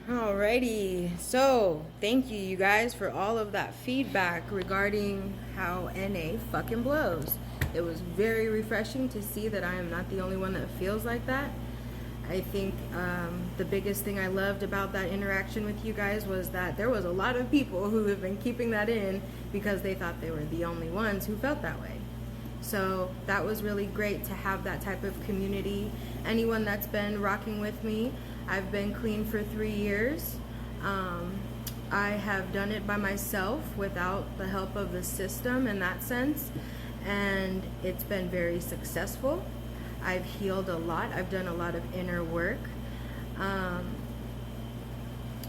Alrighty, so thank you guys for all of that feedback regarding how NA fucking blows. It was very refreshing to see that I am not the only one that feels like that. I think the biggest thing I loved about that interaction with you guys was that there was a lot of people who have been keeping that in because they thought they were the only ones who felt that way. So that was really great to have that type of community. Anyone that's been rocking with me, I've been clean for 3 years. I have done it by myself without the help of the system in that sense, and it's been very successful. I've healed a lot. I've done a lot of inner work.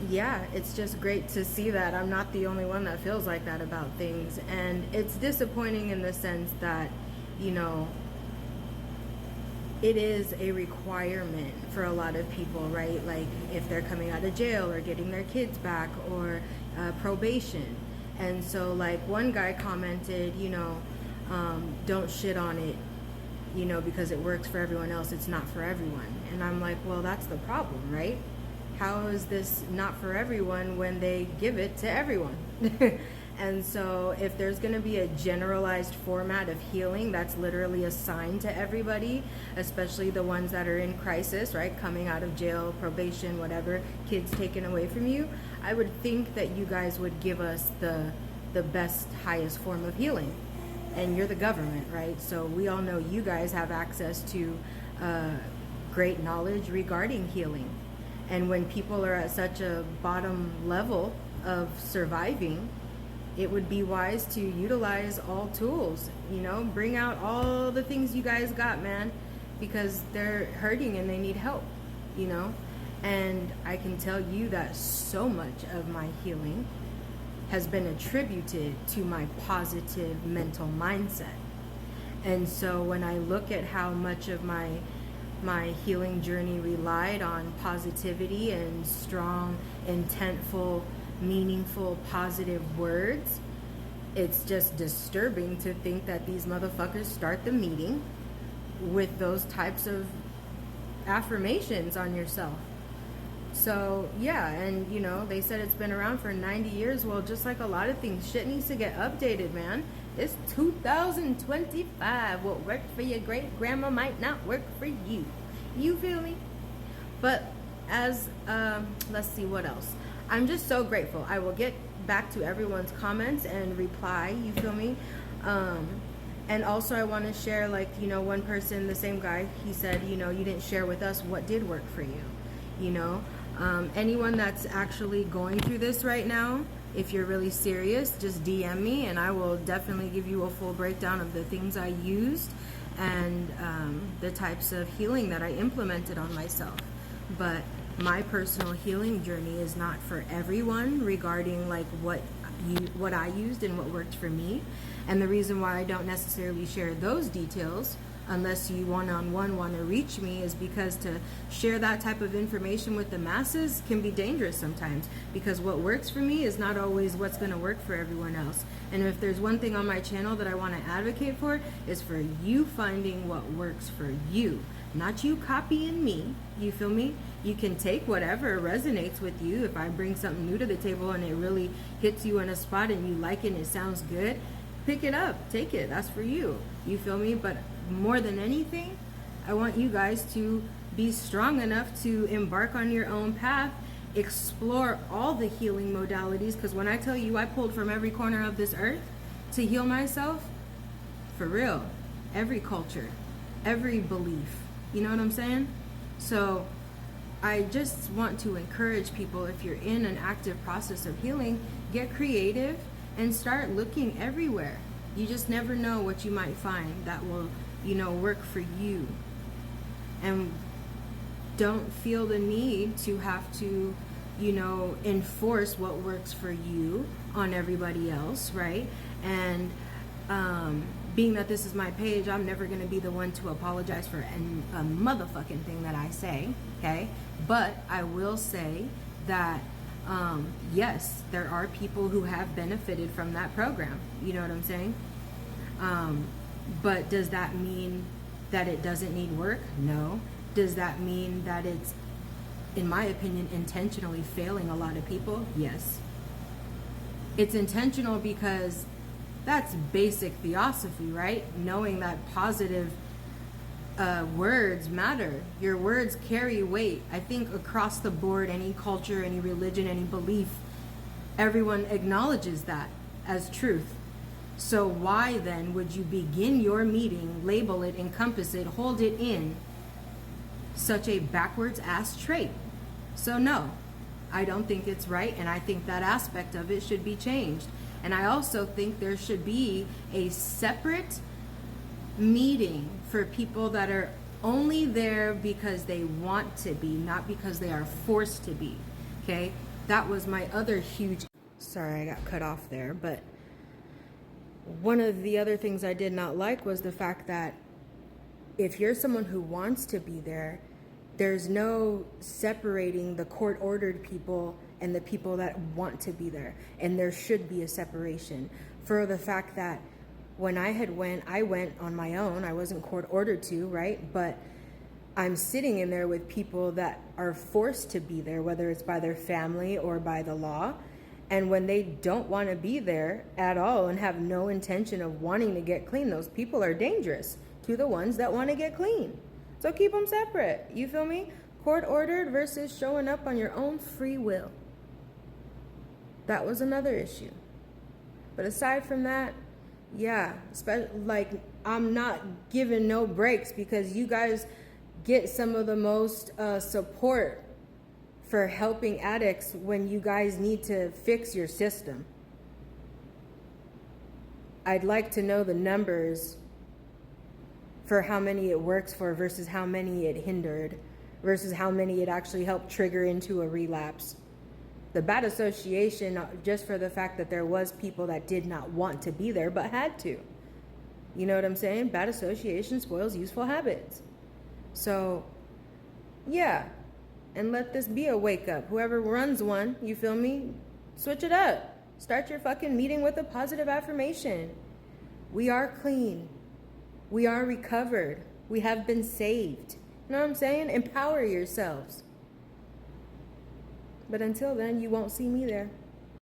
Yeah, it's just great to see that I'm not the only one that feels like that about things. And it's disappointing in the sense that, you know, it is a requirement for a lot of people, right? Like if they're coming out of jail or getting their kids back or probation. And so like one guy commented, don't shit on it, because it works for everyone else, it's not for everyone. And I'm like, well, that's the problem, right? How is this not for everyone when they give it to everyone? And so if there's going to be a generalized format of healing that's literally assigned to everybody, especially the ones that are in crisis, right? Coming out of jail, probation, whatever, kids taken away from you, I would think that you guys would give us the best, highest form of healing. And you're the government, right? So we all know you guys have access to great knowledge regarding healing. And when people are at such a bottom level of surviving, it would be wise to utilize all tools, bring out all the things you guys got, man, because they're hurting and they need help, And I can tell you that so much of my healing has been attributed to my positive mental mindset. And so when I look at how much of my healing journey relied on positivity and strong, intentful, meaningful, positive words, it's just disturbing to think that these motherfuckers start the meeting with those types of affirmations on yourself. So yeah, and they said it's been around for 90 years. Well, just like a lot of things, shit needs to get updated, man. It's 2025. What worked for your great grandma might not work for you. You feel me? But as let's see what else. I'm just so grateful. I will get back to everyone's comments and reply, you feel me? And also I want to share, one person, the same guy, he said, you didn't share with us what did work for you, anyone that's actually going through this right now, if you're really serious, just DM me and I will definitely give you a full breakdown of the things I used and the types of healing that I implemented on myself. But my personal healing journey is not for everyone regarding what I used and what worked for me. And the reason why I don't necessarily share those details unless you one-on-one want to reach me is because to share that type of information with the masses can be dangerous sometimes, because what works for me is not always what's going to work for everyone else. And if there's one thing on my channel that I want to advocate for, is for you finding what works for you, not you copying me. You feel me? You can take whatever resonates with you. If I bring something new to the table and it really hits you in a spot and you like it and it sounds good, pick it up, take it. That's for you. You feel me? But more than anything, I want you guys to be strong enough to embark on your own path, explore all the healing modalities, because when I tell you I pulled from every corner of this earth to heal myself, for real, every culture, every belief, you know what I'm saying? So I just want to encourage people, if you're in an active process of healing, get creative and start looking everywhere. You just never know what you might find that will work for you. And don't feel the need to have to, enforce what works for you on everybody else, right? And being that this is my page, I'm never going to be the one to apologize for a motherfucking thing that I say, okay? But I will say that, yes, there are people who have benefited from that program. You know what I'm saying? But does that mean that it doesn't need work? No. Does that mean that it's in my opinion, intentionally failing a lot of people? Yes. It's intentional because that's basic theosophy, right? Knowing that positive words matter. Your words carry weight. I think across the board, any culture, any religion, any belief, everyone acknowledges that as truth. So why then would you begin your meeting, label it, encompass it, hold it in such a backwards ass trait? So no, I don't think it's right, and I think that aspect of it should be changed. And I also think there should be a separate meeting for people that are only there because they want to be, not because they are forced to be. Okay? That was my other huge... Sorry, I got cut off there, but one of the other things I did not like was the fact that if you're someone who wants to be there, there's no separating the court-ordered people and the people that want to be there. And there should be a separation for the fact that when I went on my own. I wasn't court-ordered to, right? But I'm sitting in there with people that are forced to be there, whether it's by their family or by the law. And when they don't want to be there at all and have no intention of wanting to get clean, those people are dangerous to the ones that want to get clean. So keep them separate. You feel me? Court-ordered versus showing up on your own free will. That was another issue. But aside from that, yeah, like I'm not giving no breaks because you guys get some of the most support for helping addicts when you guys need to fix your system. I'd like to know the numbers for how many it works for versus how many it hindered versus how many it actually helped trigger into a relapse. The bad association, just for the fact that there was people that did not want to be there but had to. You know what I'm saying? Bad association spoils useful habits. So, yeah. And let this be a wake up. Whoever runs one, you feel me? Switch it up. Start your fucking meeting with a positive affirmation. We are clean. We are recovered. We have been saved. You know what I'm saying? Empower yourselves. But until then, you won't see me there.